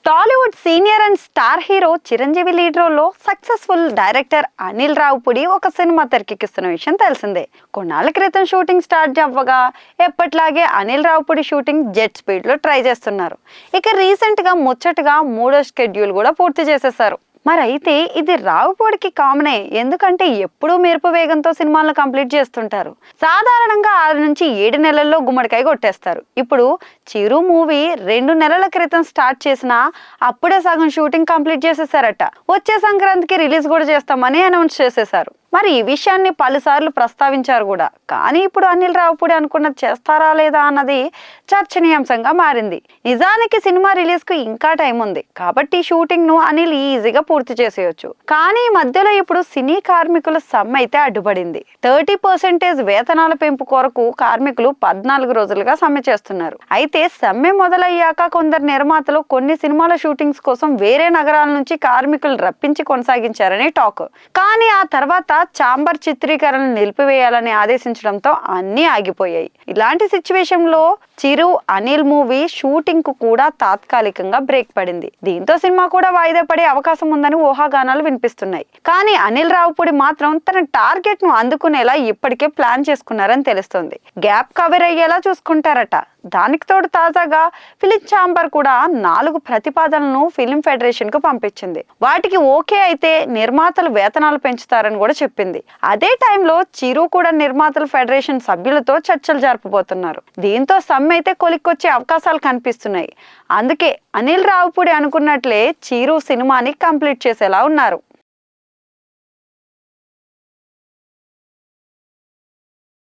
Tollywood senior and star hero Chiranjeevi lead రోల్లో successful director Anil Ravipudi ఒక cinema తెరకెక్కిస్తున్న విషయం తెలిసిందే. కొన్నాళ్ల క్రితం షూటింగ్ స్టార్ట్ అవ్వగా ఎప్పట్లాగే Anil Ravipudi shooting jet speed లో ట్రై చేస్తున్నారు. ఇక రీసెంట్ గా ముచ్చటగా మూడో షెడ్యూల్ కూడా పూర్తి చేసేశారు. మరైతే ఇది రావుపూడికి కామనే, ఎందుకంటే ఎప్పుడూ మెరుపు వేగంతో సినిమాలను కంప్లీట్ చేస్తుంటారు. సాధారణంగా 6 నుంచి 7 నెలల్లో గుమ్మడికాయ కొట్టేస్తారు. ఇప్పుడు చిరు మూవీ 2 నెలల క్రితం స్టార్ట్ చేసినా అప్పుడే సగం షూటింగ్ కంప్లీట్ చేసేసారట. వచ్చే సంక్రాంతికి రిలీజ్ కూడా చేస్తామని అనౌన్స్ చేసేశారు. మరి ఈ విషయాన్ని పలుసార్లు ప్రస్తావించారు కూడా. కానీ ఇప్పుడు అనిల్ రావుపూడి అనుకున్నది చేస్తారా లేదా అన్నది చర్చనీయాంశంగా మారింది. నిజానికి సినిమా రిలీజ్ కు ఇంకా టైం ఉంది కాబట్టి షూటింగ్ ను అనిల్ ఈజీగా పూర్తి చేసేయొచ్చు. కానీ మధ్యలో ఇప్పుడు సినీ కార్మికుల సమ్మె అయితే అడ్డుపడింది. 30% వేతనాల పెంపు కొరకు కార్మికులు 14 రోజులుగా సమ్మె చేస్తున్నారు. అయితే సమ్మె మొదలయ్యాక కొందరు నిర్మాతలు కొన్ని సినిమాల షూటింగ్స్ కోసం వేరే నగరాల నుంచి కార్మికులు రప్పించి కొనసాగించారని టాక్. కానీ ఆ తర్వాత చాంబర్ చిత్రీకరణ నిలిపివేయాలని ఆదేశించడంతో అన్ని ఆగిపోయాయి. ఇలాంటి సిచ్యువేషన్ లో చిరు అనిల్ మూవీ షూటింగ్ కు కూడా తాత్కాలికంగా బ్రేక్ పడింది. దీంతో సినిమా కూడా వాయిదా పడే అవకాశం ఉందని ఊహాగానాలు వినిపిస్తున్నాయి. కానీ అనిల్ రావుపూడి మాత్రం తన టార్గెట్ ను అందుకునేలా ఇప్పటికే ప్లాన్ చేసుకున్నారని తెలుస్తోంది. గ్యాప్ కవర్ అయ్యేలా చూసుకుంటారట. దానికి తోడు తాజాగా ఫిలిం ఛాంబర్ కూడా 4 ప్రతిపాదనలను ఫిలిం ఫెడరేషన్ కు పంపించింది. వాటికి ఓకే అయితే నిర్మాతలు వేతనాలు పెంచుతారని కూడా చెప్పింది. అదే టైంలో చిరు కూడా నిర్మాతల ఫెడరేషన్ సభ్యులతో చర్చలు జరపబోతున్నారు. దీంతో సమ్మె అయితే కొలిక్కొచ్చే అవకాశాలు కనిపిస్తున్నాయి. అందుకే అనిల్ రావుపూడి అనుకున్నట్లే చిరు సినిమాని కంప్లీట్ చేసేలా ఉన్నారు.